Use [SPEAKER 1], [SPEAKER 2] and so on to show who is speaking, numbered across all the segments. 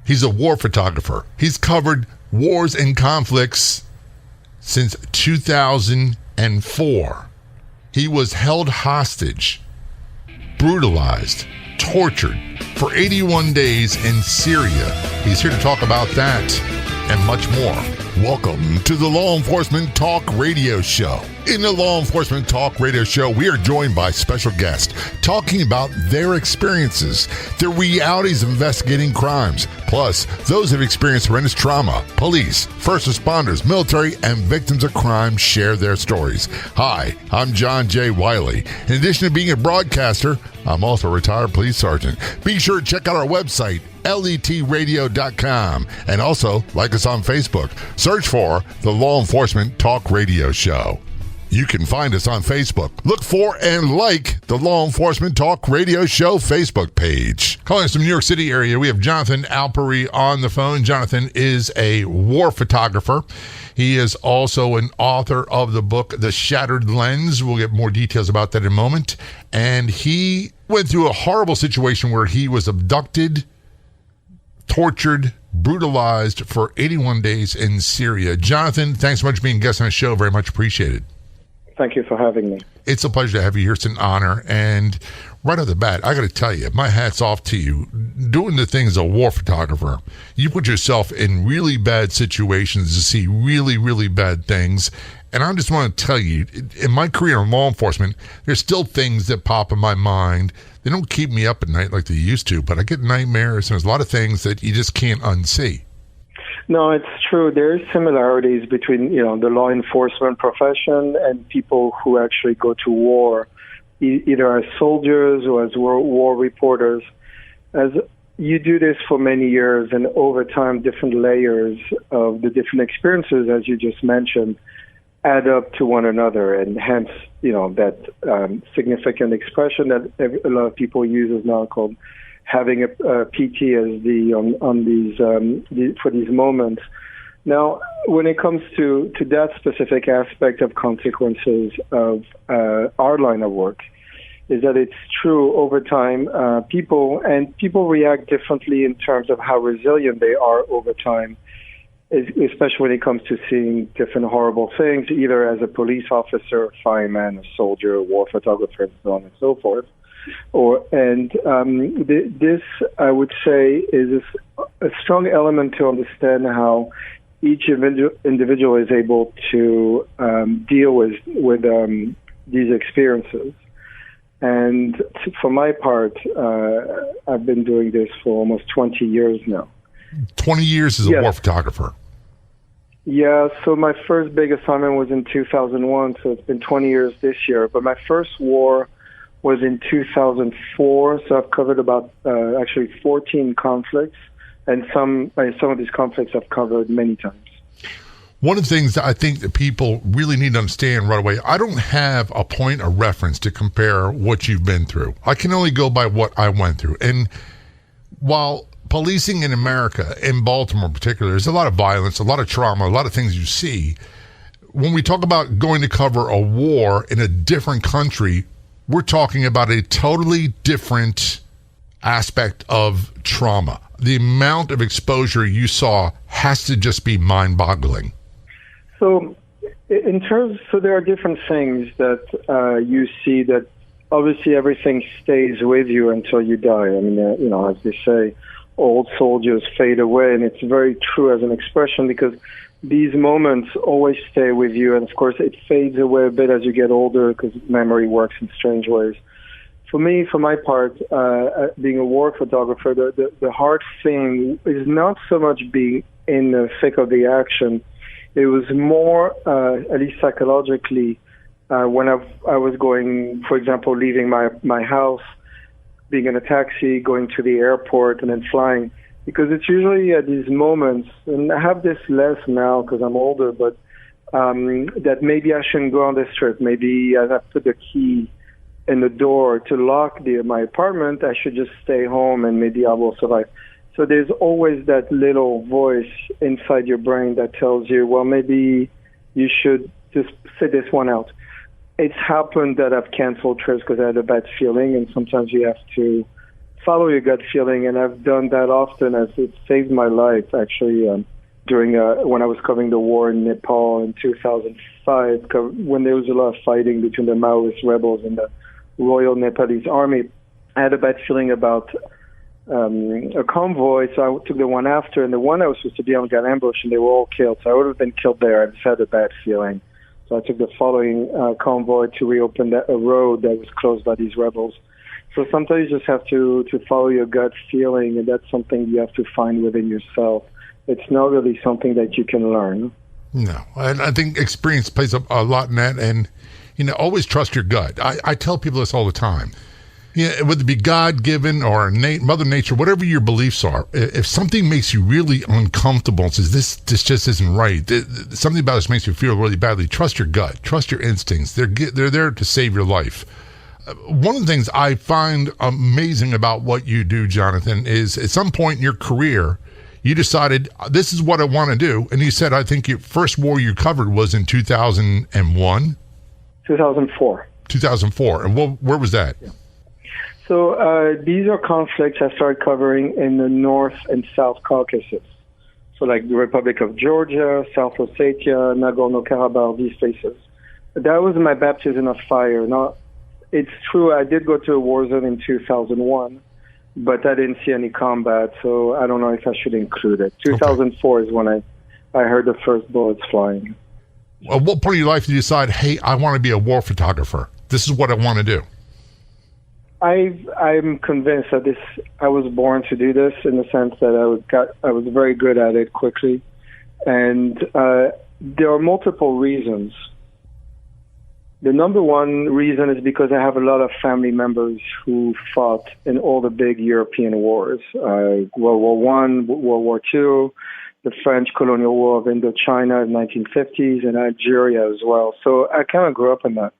[SPEAKER 1] He's a war photographer. He's covered wars and conflicts since 2004. He was held hostage, brutalized, tortured for 81 days in Syria. He's here to talk about that and much more. Welcome to the Law Enforcement Talk Radio Show. In the Law Enforcement Talk Radio Show, we are joined by special guests talking about their experiences, the realities of investigating crimes, plus those who have experienced horrendous trauma. Police, first responders, military, and victims of crime share their stories. Hi, I'm John J. Wiley. In addition to being a broadcaster, I'm also a retired police sergeant. Be sure to check out our website, letradio.com, and also like us on Facebook. Search for the Law Enforcement Talk Radio Show. You can find us on Facebook. Look for and like the Law Enforcement Talk Radio Show Facebook page. Calling us from New York City area, we have Jonathan Alpeyrie on the phone. Jonathan is a war photographer. He is also an author of the book, The Shattered Lens. We'll get more details about that in a moment. And he went through a horrible situation where he was abducted, tortured, brutalized for 81 days in Syria. Jonathan, thanks so much for being a guest on the show. Very much appreciated.
[SPEAKER 2] Thank you for having me.
[SPEAKER 1] It's a pleasure to have you here. It's an honor. And right off the bat, I got to tell you, my hat's off to you. Doing the thing as a war photographer, you put yourself in really bad situations to see really, really bad things. And I just want to tell you, in my career in law enforcement, there's still things that pop in my mind. They don't keep me up at night like they used to, but I get nightmares, and there's a lot of things that you just can't unsee.
[SPEAKER 2] No, it's true. There are similarities between, the law enforcement profession and people who actually go to war, either as soldiers or as war reporters. As you do this for many years, and over time, different layers of the different experiences, as you just mentioned, add up to one another, and hence, that significant expression that a lot of people use is now called having a PTSD on these for these moments. Now, when it comes to that specific aspect of consequences of our line of work, is that it's true over time. People react differently in terms of how resilient they are over time, especially when it comes to seeing different horrible things, either as a police officer, fireman, a soldier, a war photographer, and so on and so forth. This, I would say, is a strong element to understand how each individual is able to deal with these experiences. And for my part, I've been doing this for almost 20 years now.
[SPEAKER 1] 20 years as a war photographer.
[SPEAKER 2] Yeah, so my first big assignment was in 2001, so it's been 20 years this year. But my first war was in 2004, so I've covered about 14 conflicts, and some of these conflicts I've covered many times.
[SPEAKER 1] One of the things that I think that people really need to understand right away, I don't have a point of reference to compare what you've been through. I can only go by what I went through. And while policing in America, in Baltimore in particular, there's a lot of violence, a lot of trauma, a lot of things you see. When we talk about going to cover a war in a different country, we're talking about a totally different aspect of trauma. The amount of exposure you saw has to just be mind-boggling. So
[SPEAKER 2] there are different things that you see that obviously everything stays with you until you die. I mean, as they say, old soldiers fade away, and it's very true as an expression because these moments always stay with you, and of course it fades away a bit as you get older because memory works in strange ways. For me, for my part, being a war photographer, the hard thing is not so much being in the thick of the action. It was more, at least psychologically, when I was going, for example, leaving my house, being in a taxi, going to the airport, and then flying. Because it's usually at these moments, and I have this less now because I'm older, but that maybe I shouldn't go on this trip. Maybe as I put the key in the door to lock my apartment, I should just stay home and maybe I will survive. So there's always that little voice inside your brain that tells you, well, maybe you should just sit this one out. It's happened that I've canceled trips because I had a bad feeling, and sometimes you have to follow your gut feeling, and I've done that often, as it saved my life, actually, during when I was covering the war in Nepal in 2005, when there was a lot of fighting between the Maoist rebels and the Royal Nepalese Army. I had a bad feeling about a convoy, so I took the one after, and the one I was supposed to be on got ambushed, and they were all killed. So I would have been killed there. I just had a bad feeling. So I took the following convoy to reopen a road that was closed by these rebels. So sometimes you just have to follow your gut feeling, and that's something you have to find within yourself. It's not really something that you can learn.
[SPEAKER 1] No, I think experience plays a lot in that, and always trust your gut. I tell people this all the time. Whether it be God-given or innate, Mother Nature, whatever your beliefs are, if something makes you really uncomfortable and says, this just isn't right, something about this makes you feel really badly, trust your gut, trust your instincts. They're there to save your life. One of the things I find amazing about what you do, Jonathan, is at some point in your career, you decided, this is what I want to do. And you said, I think your first war you covered was in 2001?
[SPEAKER 2] 2004.
[SPEAKER 1] 2004. And where was that?
[SPEAKER 2] Yeah. So these are conflicts I started covering in the North and South Caucasus. So like the Republic of Georgia, South Ossetia, Nagorno-Karabakh, these places. That was my baptism of fire. Now, it's true, I did go to a war zone in 2001, but I didn't see any combat, so I don't know if I should include it. 2004 is when I heard the first bullets flying.
[SPEAKER 1] At what point in your life did you decide, hey, I want to be a war photographer? This is what I want to do.
[SPEAKER 2] I'm convinced that I was born to do this, in the sense that I was very good at it quickly, and there are multiple reasons. The number one reason is because I have a lot of family members who fought in all the big European wars, World War I, World War II, the French colonial war of Indochina in the 1950s, and Algeria as well. So I kind of grew up in that.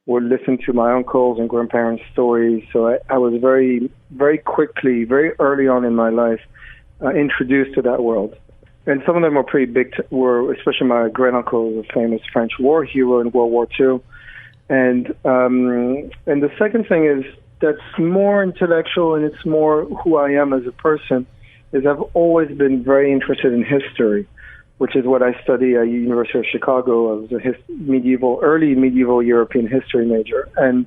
[SPEAKER 2] Would listen to my uncles and grandparents' stories. So I was very, very quickly, very early on in my life, introduced to that world. And some of them were pretty big, especially my granduncle was a famous French war hero in World War II. And the second thing is that's more intellectual, and it's more who I am as a person, is I've always been very interested in history, which is what I study at University of Chicago. I was a early medieval European history major. And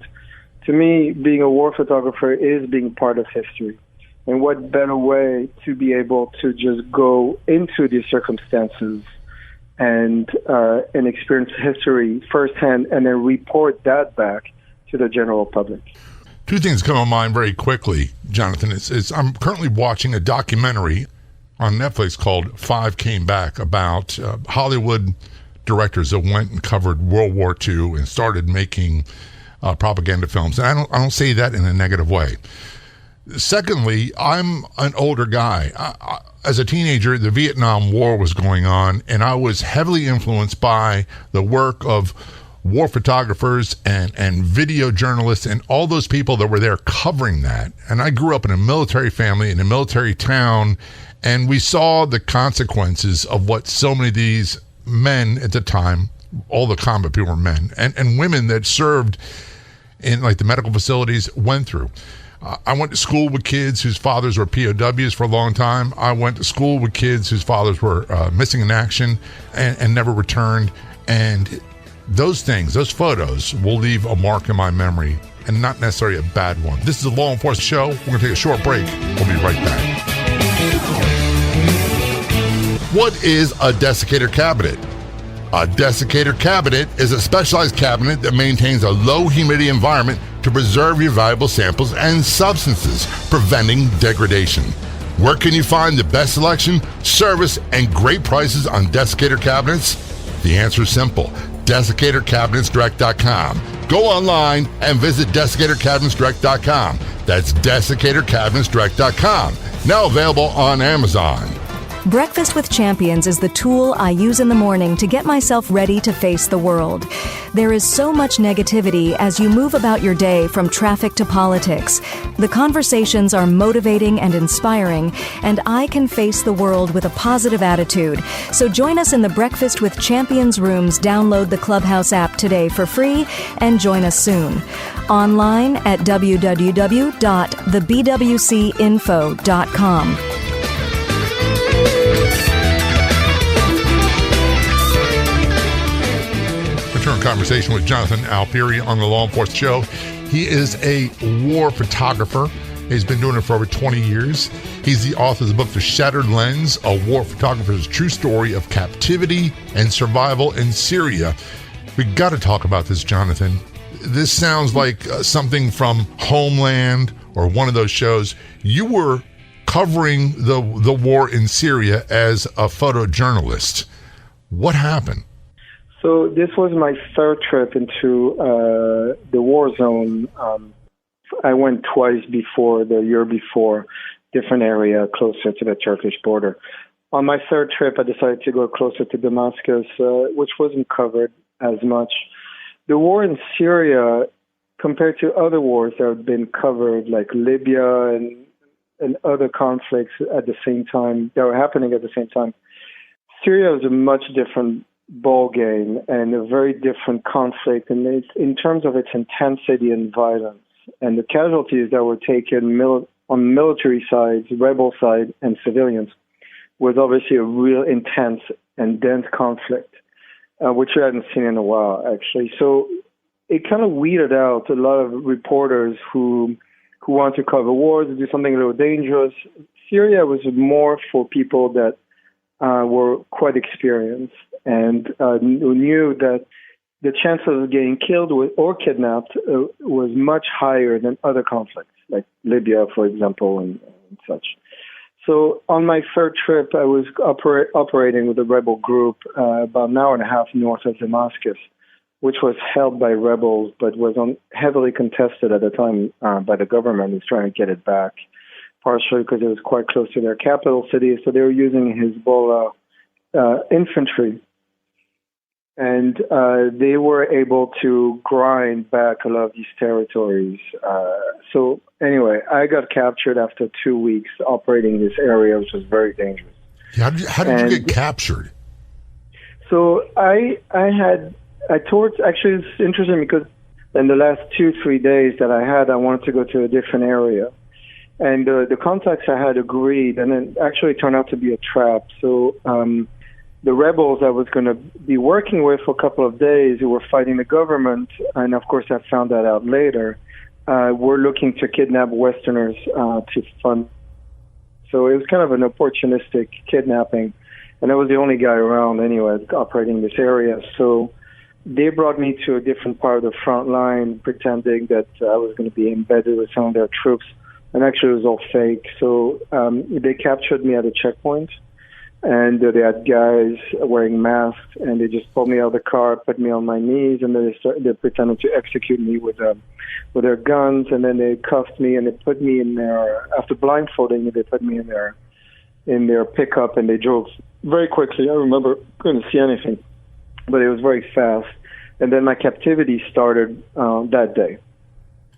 [SPEAKER 2] to me, being a war photographer is being part of history. And what better way to be able to just go into these circumstances and experience history firsthand, and then report that back to the general public.
[SPEAKER 1] Two things come to mind very quickly, Jonathan. I'm currently watching a documentary on Netflix called Five Came Back, about Hollywood directors that went and covered World War II and started making propaganda films. And I don't say that in a negative way. Secondly, I'm an older guy. As a teenager, the Vietnam War was going on, and I was heavily influenced by the work of war photographers and video journalists and all those people that were there covering that. And I grew up in a military family, in a military town, and we saw the consequences of what so many of these men at the time, all the combat people were men, and women that served in like the medical facilities went through. I went to school with kids whose fathers were POWs for a long time. I went to school with kids whose fathers were missing in action and never returned. And those things, those photos, will leave a mark in my memory, and not necessarily a bad one. This is a Law Enforcement Show. We're going to take a short break. We'll be right back. What is a desiccator cabinet? A desiccator cabinet is a specialized cabinet that maintains a low humidity environment to preserve your valuable samples and substances, preventing degradation. Where can you find the best selection, service, and great prices on desiccator cabinets? The answer is simple: DesiccatorCabinetsDirect.com. Go online and visit DesiccatorCabinetsDirect.com. That's DesiccatorCabinetsDirect.com. Now available on Amazon.
[SPEAKER 3] Breakfast with Champions is the tool I use in the morning to get myself ready to face the world. There is so much negativity as you move about your day from traffic to politics. The conversations are motivating and inspiring, and I can face the world with a positive attitude. So join us in the Breakfast with Champions rooms. Download the Clubhouse app today for free and join us soon. Online at www.thebwcinfo.com.
[SPEAKER 1] Return conversation with Jonathan Alpeyrie on the Law Enforcement Show. He is a war photographer. He's been doing it for over 20 years. He's the author of the book, The Shattered Lens, a war photographer's true story of captivity and survival in Syria. We got to talk about this, Jonathan. This sounds like something from Homeland or one of those shows. You were covering the war in Syria as a photojournalist. What happened?
[SPEAKER 2] So this was my third trip into the war zone. I went twice before, the year before, different area closer to the Turkish border. On my third trip, I decided to go closer to Damascus, which wasn't covered as much. The war in Syria, compared to other wars that have been covered, like Libya and other conflicts at the same time, that were happening at the same time, Syria was a much different ball game and a very different conflict in terms of its intensity and violence. And the casualties that were taken on military sides, rebel side, and civilians was obviously a real intense and dense conflict, which we hadn't seen in a while, actually. So it kind of weeded out a lot of reporters who want to cover wars, do something a little dangerous. Syria was more for people that were quite experienced and who knew that the chances of getting killed or kidnapped was much higher than other conflicts, like Libya, for example, and such. So on my third trip, I was operating with a rebel group about an hour and a half north of Damascus, which was held by rebels, but was heavily contested at the time by the government who's trying to get it back, partially because it was quite close to their capital city, so they were using Hezbollah infantry. And they were able to grind back a lot of these territories. So anyway, I got captured after 2 weeks operating in this area, which was very dangerous.
[SPEAKER 1] How did you get captured?
[SPEAKER 2] So actually it's interesting because in the last 2-3 days that I wanted to go to a different area. And the contacts I had agreed, and it actually turned out to be a trap. So the rebels I was going to be working with for a couple of days who were fighting the government, and of course I found that out later, were looking to kidnap Westerners to fund. So it was kind of an opportunistic kidnapping, and I was the only guy around anyway operating in this area. So they brought me to a different part of the front line, pretending that I was going to be embedded with some of their troops, and actually it was all fake. So they captured me at a checkpoint. And they had guys wearing masks, and they just pulled me out of the car, put me on my knees, and then they pretended to execute me with their guns, and then they cuffed me, and they put me in their, after blindfolding me, they put me in their pickup, and they drove very quickly. I remember couldn't see anything, but it was very fast. And then my captivity started that day.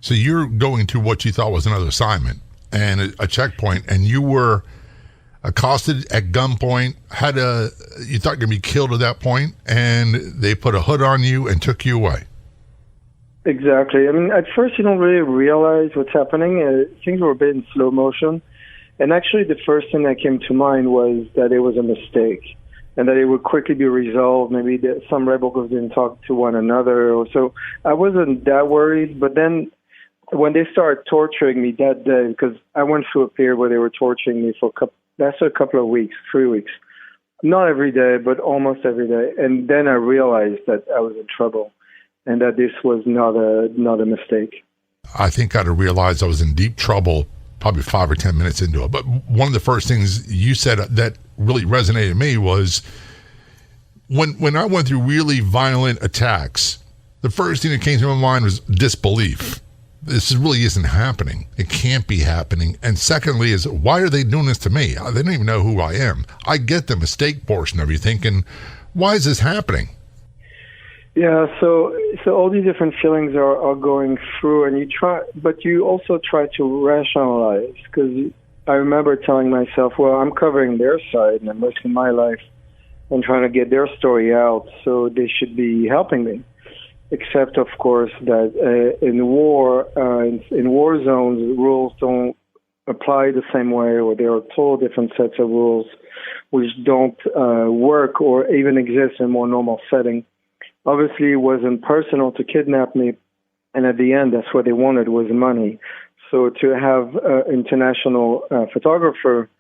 [SPEAKER 1] So you're going to what you thought was another assignment and a checkpoint, and you were accosted at gunpoint, you thought you were going to be killed at that point, and they put a hood on you and took you away.
[SPEAKER 2] Exactly. I mean, at first you don't really realize what's happening. Things were a bit in slow motion. And actually the first thing that came to mind was that it was a mistake and that it would quickly be resolved. Maybe some rebels didn't talk to one another. So I wasn't that worried. But then when they started torturing me that day, because I went through a period where they were torturing me for a couple of weeks, 3 weeks. Not every day, but almost every day. And then I realized that I was in trouble and that this was not a mistake.
[SPEAKER 1] I think I'd have realized I was in deep trouble probably 5 or 10 minutes into it. But one of the first things you said that really resonated with me was when I went through really violent attacks, the first thing that came to my mind was disbelief. this really isn't happening. It can't be happening. And secondly is, why are they doing this to me? They don't even know who I am. I get the mistake portion of you thinking, why is this happening?
[SPEAKER 2] Yeah, so all these different feelings are going through, and but you also try to rationalize, because I remember telling myself, well, I'm covering their side and I'm risking my life and trying to get their story out, so they should be helping me. Except, of course, that in war zones, rules don't apply the same way, or there are total different sets of rules which don't work or even exist in a more normal setting. Obviously, it wasn't personal to kidnap me, and at the end, that's what they wanted, was money. So to have an international photographer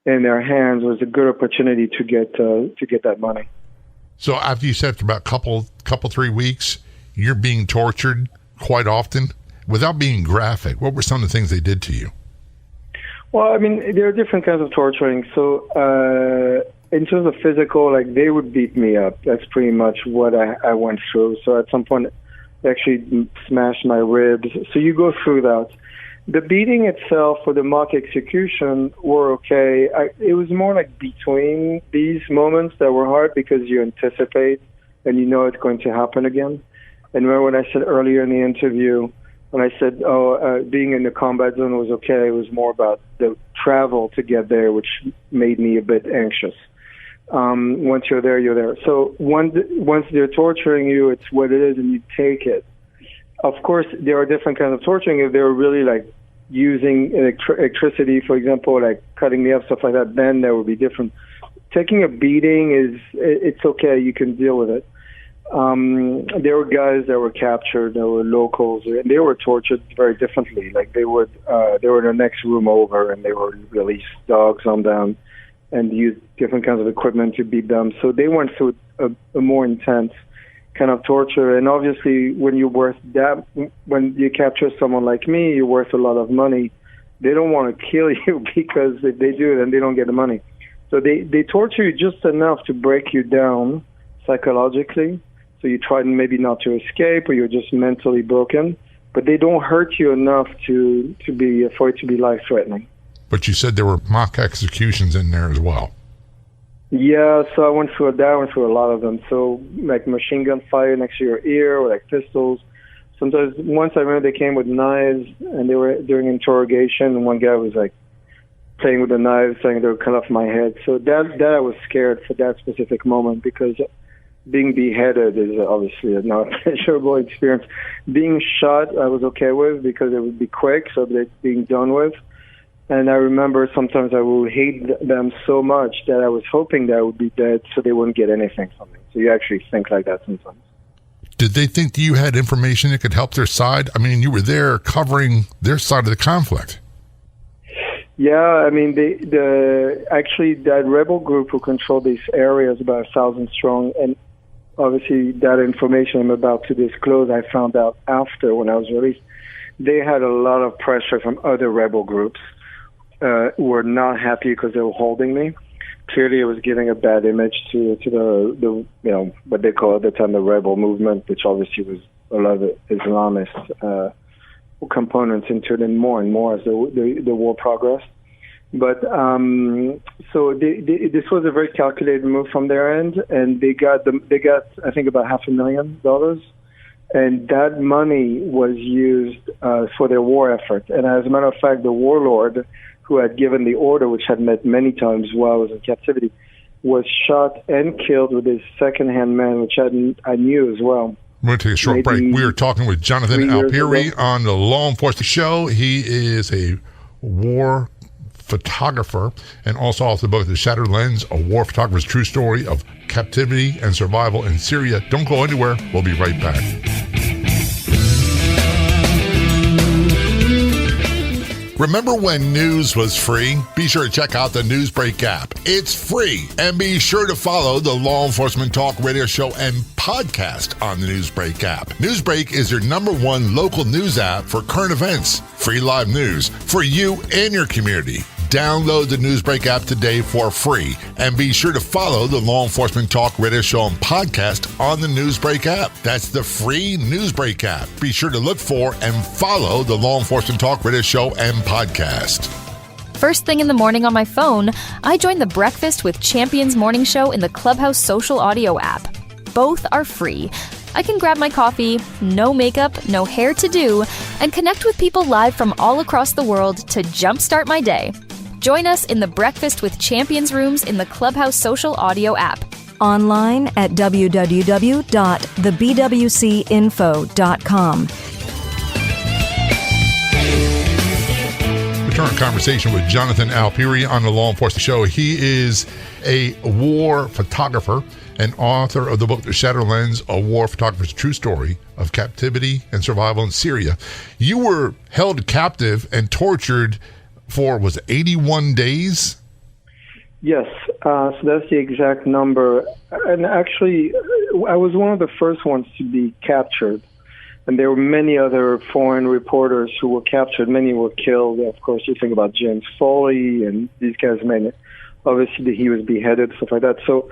[SPEAKER 2] in their hands was a good opportunity to get that money.
[SPEAKER 1] So after you said for about couple 3 weeks, you're being tortured quite often. Without being graphic, what were some of the things they did to you?
[SPEAKER 2] Well, I mean, there are different kinds of torturing. So in terms of physical, like, they would beat me up. That's pretty much what I went through. So at some point, they actually smashed my ribs. So you go through that. The beating itself or the mock execution were okay. It was more like between these moments that were hard, because you anticipate and you know it's going to happen again. And remember what I said earlier in the interview, when I said, being in the combat zone was okay, it was more about the travel to get there, which made me a bit anxious. Once you're there, you're there. So once they're torturing you, it's what it is, and you take it. Of course, there are different kinds of torturing. If they're really like using electricity, for example, like cutting me up, stuff like that, then that would be different. Taking a beating it's okay. You can deal with it. There were guys that were captured, there were locals, and they were tortured very differently. Like they were in the next room over, and they would release dogs on them and use different kinds of equipment to beat them. So they went through a more intense kind of torture. And obviously, when you capture someone like me, you're worth a lot of money. They don't want to kill you, because if they do, then they don't get the money. So they torture you just enough to break you down psychologically. So you try maybe not to escape, or you're just mentally broken, but they don't hurt you enough for it to be life-threatening.
[SPEAKER 1] But you said there were mock executions in there as well.
[SPEAKER 2] Yeah, so I went through a lot of them. So like machine gun fire next to your ear, or like pistols. Sometimes, once I remember they came with knives, and they were during interrogation, and one guy was like playing with the knives, saying they would cut off my head. So that I was scared for that specific moment, because being beheaded is obviously not a pleasurable experience. Being shot, I was okay with, because it would be quick, so that being done with. And I remember sometimes I would hate them so much that I was hoping that I would be dead, so they wouldn't get anything from me. So you actually think like that sometimes.
[SPEAKER 1] Did they think that you had information that could help their side? I mean, you were there covering their side of the conflict.
[SPEAKER 2] Yeah, I mean, actually that rebel group who controlled these areas, about 1,000 strong, and obviously that information I'm about to disclose, I found out after, when I was released. They had a lot of pressure from other rebel groups who were not happy because they were holding me. Clearly, it was giving a bad image to the what they call at the time the rebel movement, which obviously was a lot of Islamist components into it, and more as the war progressed. But so this was a very calculated move from their end, and they got I think about $500,000, and that money was used for their war effort. And as a matter of fact, the warlord who had given the order, which had met many times while I was in captivity, was shot and killed with his second-hand man, which I knew as well.
[SPEAKER 1] We're going to take a short break. We are talking with Jonathan Alpeyrie on the Law Enforcement Show. He is a war photographer and also author of the book The Shattered Lens, a war photographer's true story of captivity and survival in Syria. Don't go anywhere. We'll be right back. Remember when news was free? Be sure to check out the Newsbreak app. It's free. And be sure to follow the Law Enforcement Talk radio show and podcast on the Newsbreak app. Newsbreak is your #1 local news app for current events. Free live news for you and your community. Download the Newsbreak app today for free. And be sure to follow the Law Enforcement Talk Radio Show and podcast on the Newsbreak app. That's the free Newsbreak app. Be sure to look for and follow the Law Enforcement Talk Radio Show and podcast.
[SPEAKER 4] First thing in the morning on my phone, I join the Breakfast with Champions morning show in the Clubhouse social audio app. Both are free. I can grab my coffee, no makeup, no hair to do, and connect with people live from all across the world to jumpstart my day. Join us in the Breakfast with Champions rooms in the Clubhouse social audio app.
[SPEAKER 3] Online at www.thebwcinfo.com.
[SPEAKER 1] Return conversation with Jonathan Alpeyrie on the Law Enforcement Show. He is a war photographer and author of the book The Shadow Lens, A War Photographer's True Story of Captivity and Survival in Syria. You were held captive and tortured for, was it 81 days?
[SPEAKER 2] Yes, so that's the exact number. And actually, I was one of the first ones to be captured. And there were many other foreign reporters who were captured. Many were killed. Of course, you think about James Foley and these guys, many. Obviously, he was beheaded, stuff like that. So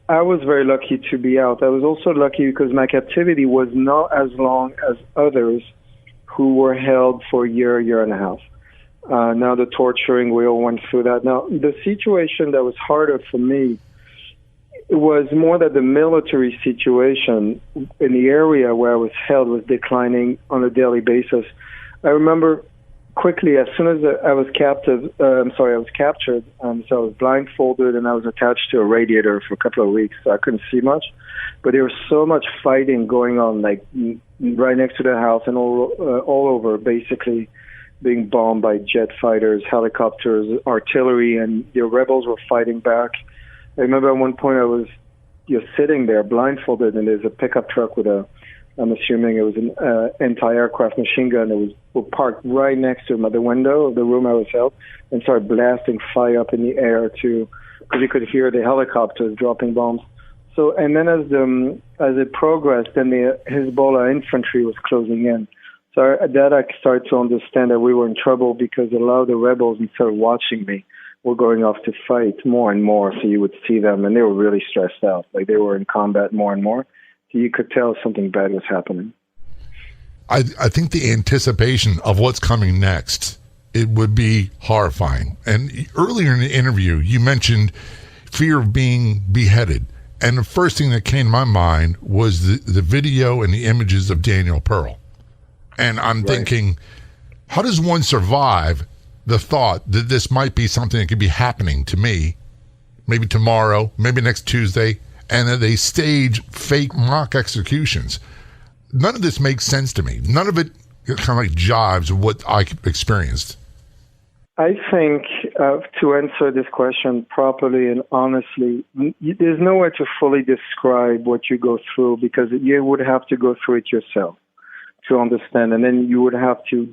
[SPEAKER 2] I was very lucky to be out. I was also lucky because my captivity was not as long as others who were held for a year and a half. Now the torturing, we all went through that. Now, the situation that was harder for me, it was more that the military situation in the area where I was held was declining on a daily basis. I remember quickly, as soon as I was captured, so I was blindfolded and I was attached to a radiator for a couple of weeks, so I couldn't see much. But there was so much fighting going on, like right next to the house and all over, basically being bombed by jet fighters, helicopters, artillery, and the rebels were fighting back. I remember at one point I was sitting there blindfolded, and there's a pickup truck with I'm assuming it was an anti-aircraft machine gun that was parked right next to the window of the room I was held, and started blasting fire up in the air because you could hear the helicopters dropping bombs. So, and then as it progressed, then the Hezbollah infantry was closing in. So I started to understand that we were in trouble because a lot of the rebels, instead of watching me, were going off to fight more and more. So you would see them, and they were really stressed out. Like they were in combat more and more. So you could tell something bad was happening.
[SPEAKER 1] I think the anticipation of what's coming next, it would be horrifying. And earlier in the interview, you mentioned fear of being beheaded. And the first thing that came to my mind was the video and the images of Daniel Pearl. And I'm thinking, how does one survive the thought that this might be something that could be happening to me, maybe tomorrow, maybe next Tuesday, and that they stage fake mock executions? None of this makes sense to me. None of it kind of like jives with what I experienced.
[SPEAKER 2] I think to answer this question properly and honestly, there's no way to fully describe what you go through because you would have to go through it yourself to understand. And then you would have to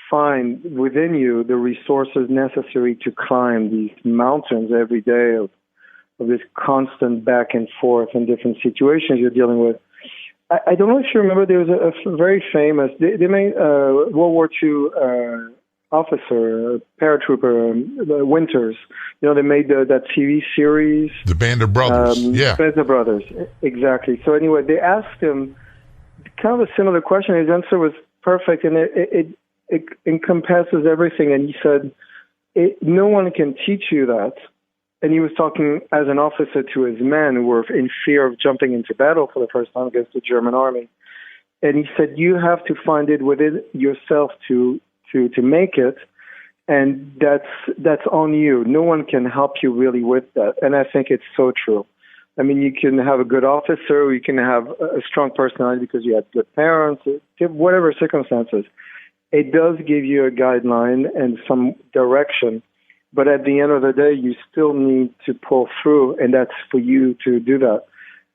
[SPEAKER 2] find within you the resources necessary to climb these mountains every day of this constant back and forth in different situations you're dealing with. I don't know if you remember, there was a very famous, they made World War II officer, paratrooper, Winters. You know, they made that TV series. The Band of Brothers, Band of Brothers, exactly. So anyway, they asked him kind of a similar question. His answer was perfect, and it encompasses everything. And he said, no one can teach you that. And he was talking as an officer to his men who were in fear of jumping into battle for the first time against the German army. And he said, you have to find it within yourself to make it. And that's on you. No one can help you really with that. And I think it's so true. I mean, you can have a good officer, or you can have a strong personality because you had good parents, whatever circumstances. It does give you a guideline and some direction. But at the end of the day, you still need to pull through, and that's for you to do that.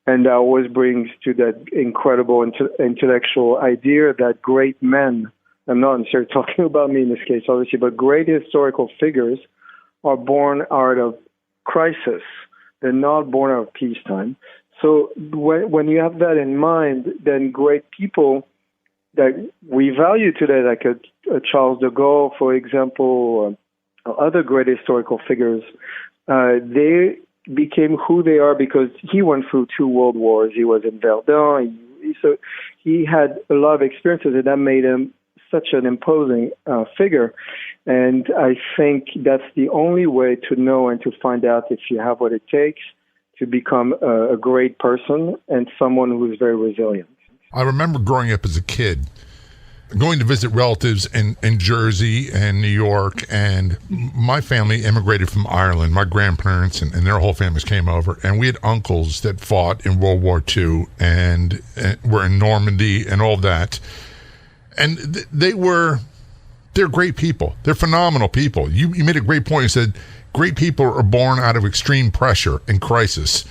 [SPEAKER 2] And that always brings to that incredible intellectual idea that great men, I'm not necessarily talking about me in this case, obviously, but great historical figures are born out of crisis. They're not born out of peacetime. So when you have that in mind, then great people that we value today, like a Charles de Gaulle, for example, other great historical figures, they became who they are because he went through 2 world wars. He was in Verdun. So he had a lot of experiences, and that made him such an imposing figure. And I think that's the only way to know and to find out if you have what it takes to become a great person and someone who's very resilient.
[SPEAKER 1] I remember growing up as a kid, going to visit relatives in Jersey and New York, and my family immigrated from Ireland. My grandparents and their whole families came over, and we had uncles that fought in World War II and were in Normandy and all that. And they're great people. They're phenomenal people. You made a great point. You said great people are born out of extreme pressure and crisis.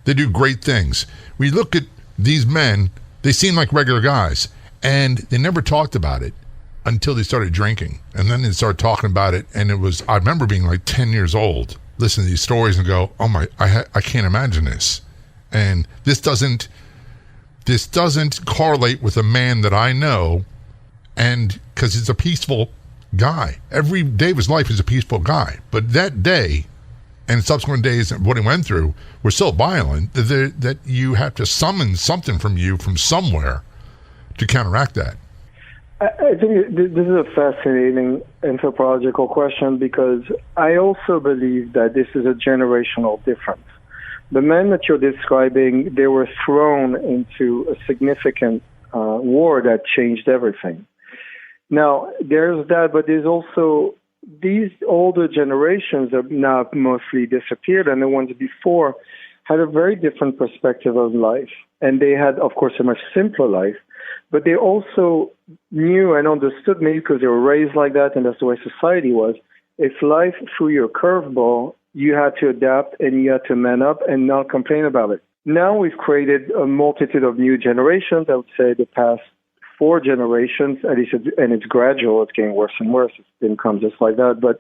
[SPEAKER 1] They do great things. We look at these men, they seem like regular guys. And they never talked about it until they started drinking. And then they started talking about it. And I remember being like 10 years old, listening to these stories and go, oh my, I can't imagine this. And this doesn't correlate with a man that I know. And because he's a peaceful guy. Every day of his life is a peaceful guy. But that day and subsequent days and what he went through were so violent that you have to summon something from you from somewhere to counteract that.
[SPEAKER 2] I think this is a fascinating anthropological question because I also believe that this is a generational difference. The men that you're describing, they were thrown into a significant war that changed everything. Now, there's that, but there's also these older generations have now mostly disappeared, and the ones before had a very different perspective of life. And they had, of course, a much simpler life. But they also knew and understood, maybe because they were raised like that and that's the way society was, if life threw you a curveball, you had to adapt and you had to man up and not complain about it. Now we've created a multitude of new generations. I would say the past 4 generations, at least, and it's gradual, it's getting worse and worse. It didn't come just like that, but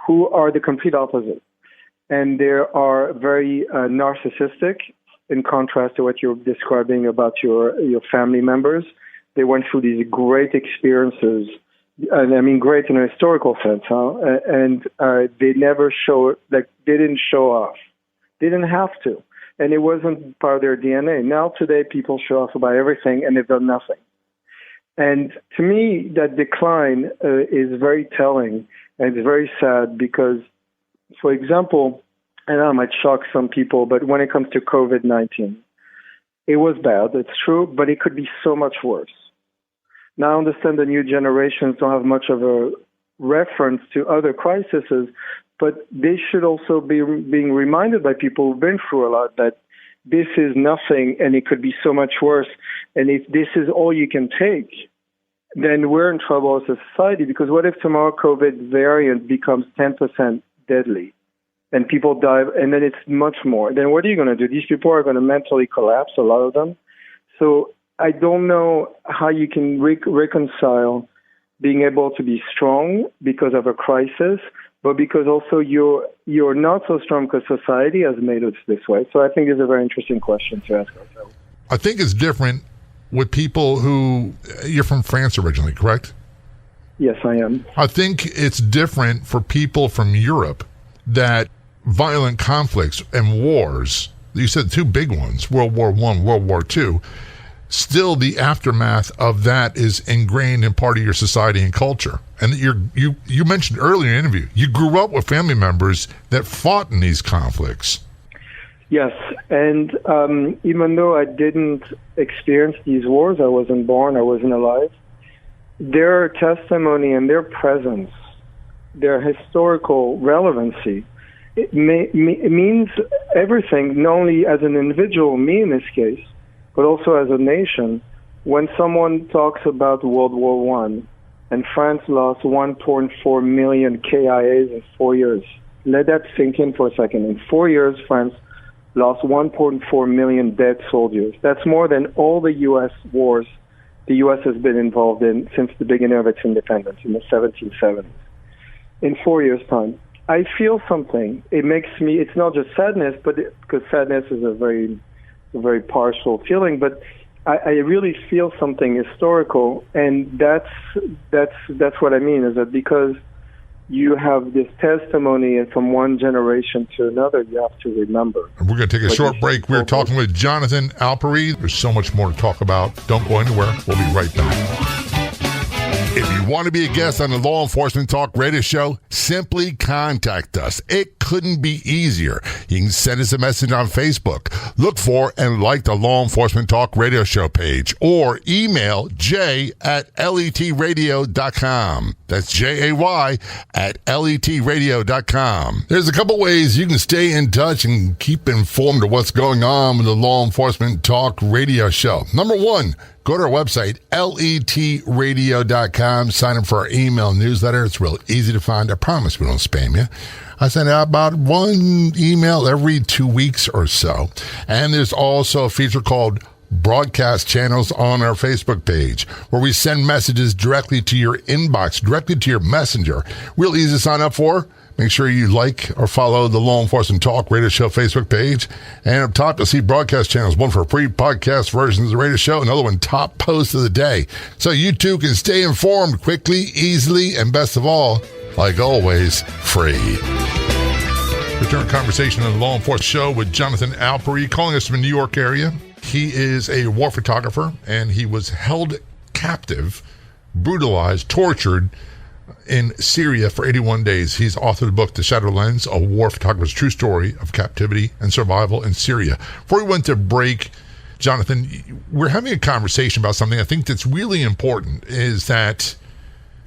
[SPEAKER 2] who are the complete opposite. And they are very narcissistic, in contrast to what you're describing about your family members. They went through these great experiences, and I mean great in a historical sense, and they never they didn't show off. They didn't have to, and it wasn't part of their DNA. Now today people show off about everything, and they've done nothing. And to me, that decline is very telling, and it's very sad because, for example, I know it might shock some people, but when it comes to COVID-19, it was bad, it's true, but it could be so much worse. Now I understand the new generations don't have much of a reference to other crises, but they should also be being reminded by people who've been through a lot that this is nothing and it could be so much worse. And if this is all you can take, then we're in trouble as a society, because what if tomorrow COVID variant becomes 10% deadly? And people die, and then it's much more. Then what are you going to do? These people are going to mentally collapse, a lot of them. So I don't know how you can reconcile being able to be strong because of a crisis, but because also you're not so strong because society has made us this way. So I think it's a very interesting question to ask ourselves.
[SPEAKER 1] I think it's different with people who, you're from France originally, correct?
[SPEAKER 2] Yes, I am.
[SPEAKER 1] I think it's different for people from Europe that violent conflicts and wars, you said 2 big ones, World War I, World War II, still the aftermath of that is ingrained in part of your society and culture. And you mentioned earlier in the interview, you grew up with family members that fought in these conflicts.
[SPEAKER 2] Yes, and even though I didn't experience these wars, I wasn't born, I wasn't alive, their testimony and their presence, their historical relevancy, it means everything, not only as an individual, me in this case, but also as a nation. When someone talks about World War I and France lost 1.4 million KIAs in 4 years, let that sink in for a second. In 4 years, France lost 1.4 million dead soldiers. That's more than all the U.S. wars the U.S. has been involved in since the beginning of its independence in the 1770s. In 4 years' time. I feel something. It makes me, it's not just sadness, but because sadness is a very partial feeling, but I really feel something historical, and that's what I mean, is that because you have this testimony, and from one generation to another, you have to remember.
[SPEAKER 1] And we're going to take a short break. We're talking with Jonathan Alpeyrie. There's so much more to talk about. Don't go anywhere. We'll be right back. If you want to be a guest on the Law Enforcement Talk radio show, simply contact us. It couldn't be easier. You can send us a message on Facebook. Look for and like the Law Enforcement Talk radio show page, or email jay@letradio.com. That's JAY@letradio.com. There's a couple ways you can stay in touch and keep informed of what's going on with the Law Enforcement Talk radio show. Number one, go to our website, letradio.com. Sign up for our email newsletter. It's real easy to find. I promise we don't spam you. I send out about one email every 2 weeks or so. And there's also a feature called Broadcast Channels on our Facebook page, where we send messages directly to your inbox, directly to your messenger. Real easy to sign up for. Make sure you like or follow the Law Enforcement Talk radio show Facebook page. And up top, you'll see broadcast channels, one for free podcast versions of the radio show, another one top post of the day. So you too can stay informed quickly, easily, and best of all, like always, free. Return conversation on the Law Enforcement Show with Jonathan Alpeyrie, calling us from the New York area. He is a war photographer, and he was held captive, brutalized, tortured in Syria for 81 days. He's authored the book, The Shadow Lens, a war photographer's true story of captivity and survival in Syria. Before we went to break, Jonathan, we're having a conversation about something I think that's really important, is that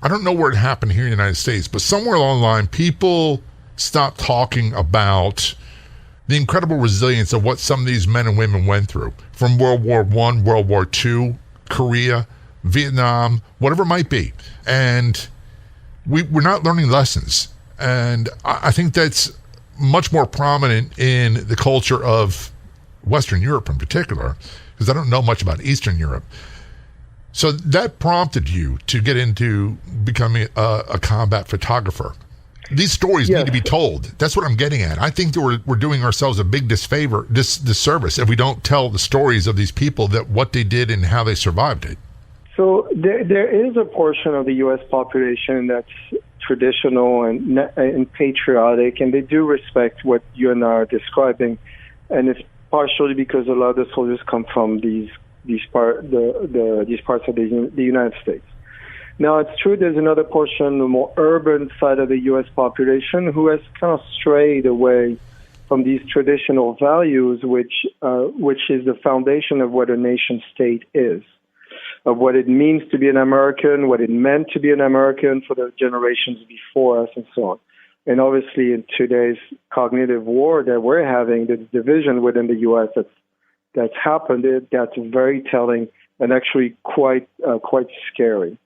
[SPEAKER 1] I don't know where it happened here in the United States, but somewhere along the line, people stopped talking about the incredible resilience of what some of these men and women went through from World War I, World War II, Korea, Vietnam, whatever it might be. And we're not learning lessons. And I think that's much more prominent in the culture of Western Europe in particular, because I don't know much about Eastern Europe. So that prompted you to get into becoming a combat photographer. These stories need to be told. That's what I'm getting at. I think that we're doing ourselves a big disservice if we don't tell the stories of these people, that what they did and how they survived it.
[SPEAKER 2] So there is a portion of the U.S. population that's traditional and patriotic, and they do respect what you and I are describing, and it's partially because a lot of the soldiers come from these parts of the United States. Now, it's true there's another portion, the more urban side of the U.S. population, who has kind of strayed away from these traditional values, which is the foundation of what a nation state is, of what it means to be an American, what it meant to be an American for the generations before us, and so on. And obviously, in today's cognitive war that we're having, the division within the U.S. that's happened, that's very telling and actually quite scary.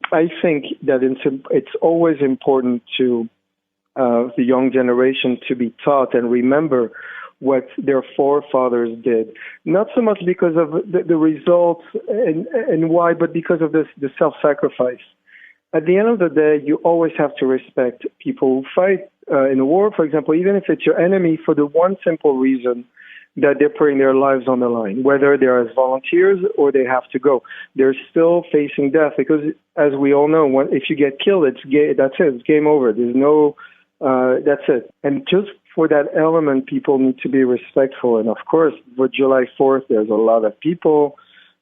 [SPEAKER 2] I think that it's always important to the young generation to be taught and remember what their forefathers did, not so much because of the results and why, but because of the self-sacrifice. At the end of the day, you always have to respect people who fight in a war, for example, even if it's your enemy, for the one simple reason that they're putting their lives on the line, whether they're as volunteers or they have to go. They're still facing death because, as we all know, if you get killed, that's it. It's game over. There's no, that's it. And just for that element, people need to be respectful. And of course, for July 4th, there's a lot of people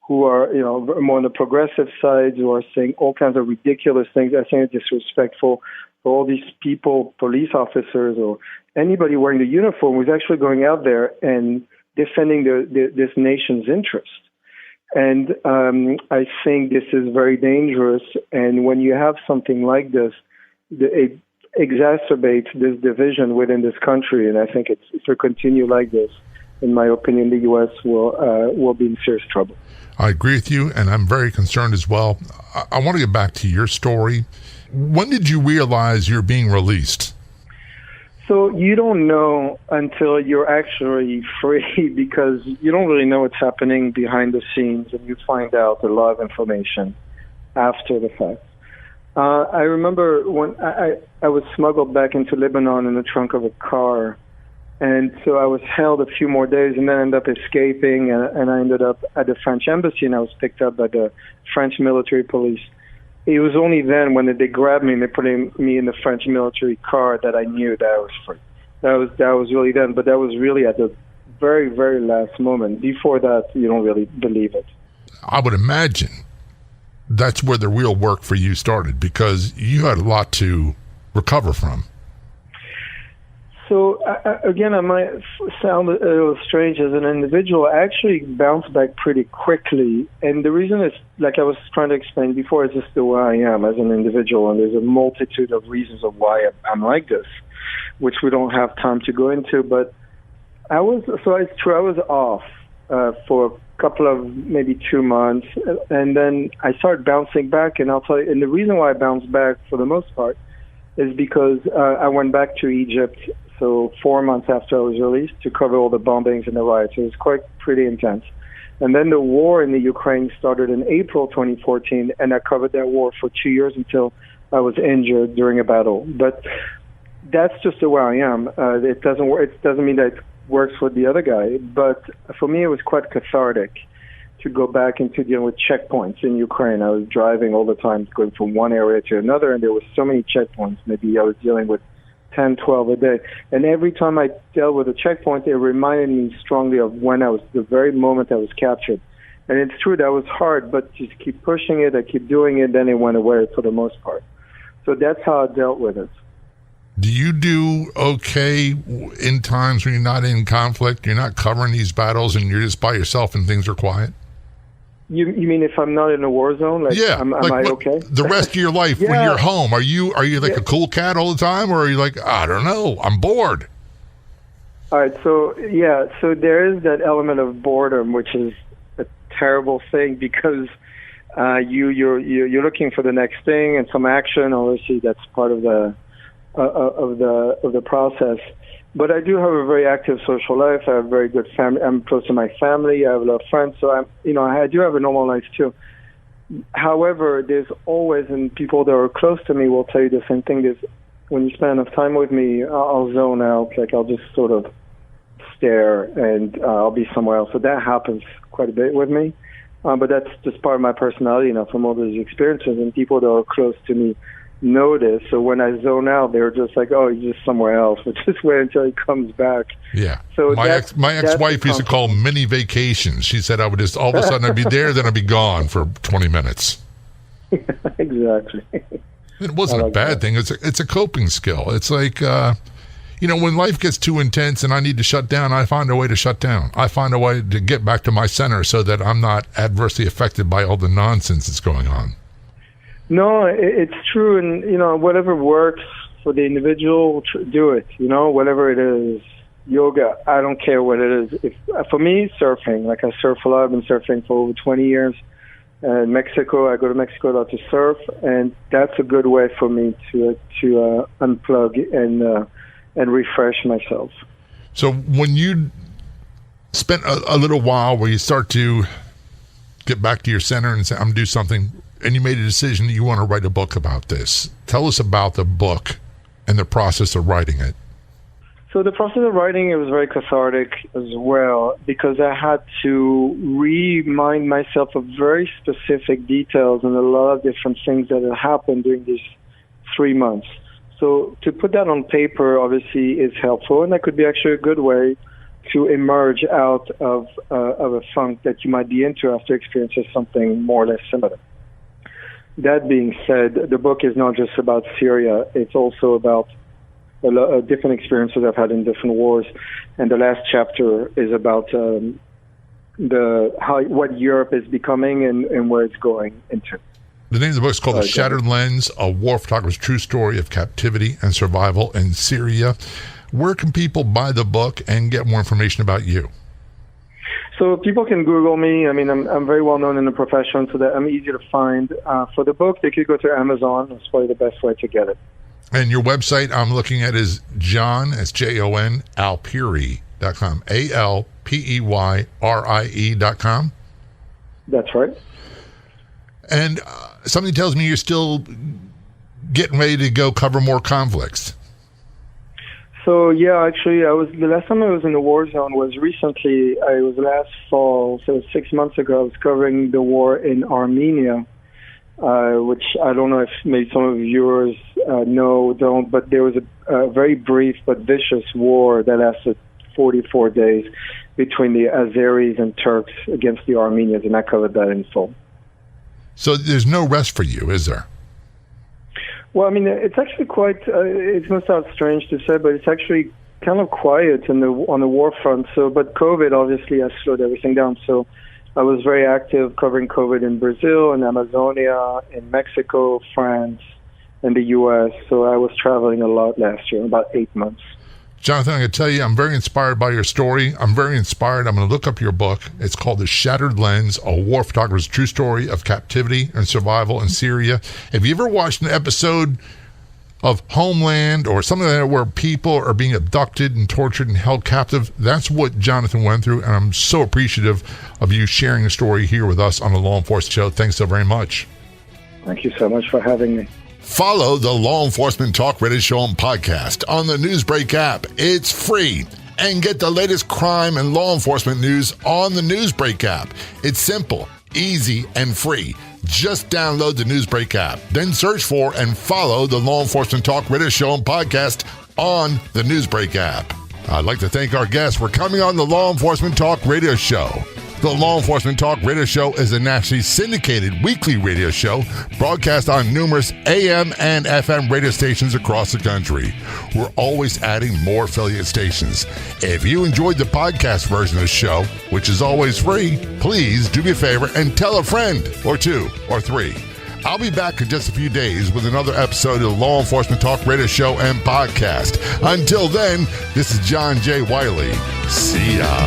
[SPEAKER 2] who are, more on the progressive side, who are saying all kinds of ridiculous things. I think it's disrespectful for all these people, police officers or anybody wearing the uniform who's actually going out there and defending this nation's interest. And I think this is very dangerous. And when you have something like this, it exacerbates this division within this country. And I think if we continue like this, in my opinion, the U.S. will be in serious trouble.
[SPEAKER 1] I agree with you, and I'm very concerned as well. I want to get back to your story. When did you realize you're being released?
[SPEAKER 2] So you don't know until you're actually free, because you don't really know what's happening behind the scenes, and you find out a lot of information after the fact. I remember when I was smuggled back into Lebanon in the trunk of a car, and so I was held a few more days and then ended up escaping, and I ended up at the French embassy, and I was picked up by the French military police. it was only then when they grabbed me and they put me in the French military car that I knew that I was free. That was really then, but that was really at the very, very last moment. Before that, you don't really believe it.
[SPEAKER 1] I would imagine that's where the real work for you started, because you had a lot to recover from.
[SPEAKER 2] So, again, I might sound a little strange as an individual. I actually bounced back pretty quickly. And the reason is, like I was trying to explain before, is just the way I am as an individual. And there's a multitude of reasons of why I'm like this, which we don't have time to go into. But it's true, I was off for a couple of maybe 2 months. And then I started bouncing back. And I'll tell you, and the reason why I bounced back for the most part is because I went back to Egypt. So 4 months after I was released, to cover all the bombings and the riots. It was pretty intense. And then the war in the Ukraine started in April 2014, and I covered that war for 2 years until I was injured during a battle. But that's just the way I am. It doesn't mean that it works for the other guy, but for me it was quite cathartic to go back into dealing with checkpoints in Ukraine. I was driving all the time, going from one area to another, and there were so many checkpoints. Maybe I was dealing with 10, 12 a day. And every time I dealt with a checkpoint, it reminded me strongly of the very moment I was captured. And it's true, that was hard, but just keep pushing it, I keep doing it, then it went away for the most part. So that's how I dealt with it.
[SPEAKER 1] Do you do okay in times when you're not in conflict, you're not covering these battles, and you're just by yourself and things are quiet?
[SPEAKER 2] You mean if I'm not in a war zone? Like,
[SPEAKER 1] yeah.
[SPEAKER 2] Am I okay?
[SPEAKER 1] The rest of your life when you're home, are you like a cool cat all the time, or are you like, I don't know, I'm bored?
[SPEAKER 2] All right, so there is that element of boredom, which is a terrible thing, because you're looking for the next thing and some action. Obviously, that's part of the process. But I do have a very active social life. I have a very good family. I'm close to my family. I have a lot of friends. So I do have a normal life too. However, there's always, and people that are close to me will tell you the same thing, is when you spend enough time with me, I'll zone out. Like, I'll just sort of stare and I'll be somewhere else. So that happens quite a bit with me. But that's just part of my personality from all those experiences, and people that are close to me notice. So when I zone out, they're just like, oh, he's just somewhere else, but just wait until he comes back.
[SPEAKER 1] Yeah.
[SPEAKER 2] So
[SPEAKER 1] my ex-wife used to call them mini vacations. She said I would just, all of a sudden I'd be there, then I'd be gone for 20 minutes.
[SPEAKER 2] Exactly.
[SPEAKER 1] It wasn't a bad thing. It's a coping skill. It's like, when life gets too intense and I need to shut down, I find a way to shut down. I find a way to get back to my center so that I'm not adversely affected by all the nonsense that's going on.
[SPEAKER 2] No, it's true, and whatever works for the individual, do it. Whatever it is, yoga, I don't care what it is. For me, surfing. Like, I surf a lot. I've been surfing for over 20 years. In Mexico, I go to Mexico a lot to surf, and that's a good way for me to unplug and refresh myself.
[SPEAKER 1] So when you spent a little while where you start to get back to your center and say, I'm going to do something, and you made a decision that you want to write a book about this. Tell us about the book and the process of writing it.
[SPEAKER 2] So the process of writing, it was very cathartic as well, because I had to remind myself of very specific details and a lot of different things that had happened during these 3 months. So to put that on paper, obviously, is helpful, and that could be actually a good way to emerge out of a funk that you might be into after experiencing something more or less similar. That being said, the book is not just about Syria. It's also about a lot of different experiences I've had in different wars. And the last chapter is about what Europe is becoming and where it's going into.
[SPEAKER 1] The name of the book is called The Shattered Lens, a war photographer's true story of captivity and survival in Syria. Where can people buy the book and get more information about you?
[SPEAKER 2] So people can Google me. I mean, I'm very well known in the profession, so that I'm easy to find. For the book, they could go to Amazon. That's probably the best way to get it.
[SPEAKER 1] And your website I'm looking at is John, that's Jon, Alpeyrie.com, ALPEYRIE.com.
[SPEAKER 2] That's right.
[SPEAKER 1] And something tells me you're still getting ready to go cover more conflicts.
[SPEAKER 2] So yeah, actually, the last time I was in the war zone was recently. I was last fall, so 6 months ago. I was covering the war in Armenia, which I don't know if maybe some of yours don't, but there was a very brief but vicious war that lasted 44 days between the Azeris and Turks against the Armenians, and I covered that in full.
[SPEAKER 1] So there's no rest for you, is there?
[SPEAKER 2] Well, I mean, it's actually quite, it must sound strange to say, but it's actually kind of quiet on the war front. So, but COVID obviously has slowed everything down. So I was very active covering COVID in Brazil, in Amazonia, in Mexico, France, and the U.S. So I was traveling a lot last year, about 8 months.
[SPEAKER 1] Jonathan, I can tell you, I'm very inspired by your story. I'm very inspired. I'm going to look up your book. It's called The Shattered Lens, a war photographer's true story of captivity and survival in Syria. Have you ever watched an episode of Homeland or something like that where people are being abducted and tortured and held captive? That's what Jonathan went through, and I'm so appreciative of you sharing a story here with us on the Law Enforcement Show. Thanks so very much.
[SPEAKER 2] Thank you so much for having me.
[SPEAKER 1] Follow the Law Enforcement Talk Radio Show and podcast on the Newsbreak app. It's free. And get the latest crime and law enforcement news on the Newsbreak app. It's simple, easy, and free. Just download the Newsbreak app. Then search for and follow the Law Enforcement Talk Radio Show and podcast on the Newsbreak app. I'd like to thank our guests for coming on the Law Enforcement Talk Radio Show. The Law Enforcement Talk Radio Show is a nationally syndicated weekly radio show broadcast on numerous AM and FM radio stations across the country. We're always adding more affiliate stations. If you enjoyed the podcast version of the show, which is always free, please do me a favor and tell a friend or two or three. I'll be back in just a few days with another episode of the Law Enforcement Talk Radio Show and podcast. Until then, this is John J. Wiley. See ya.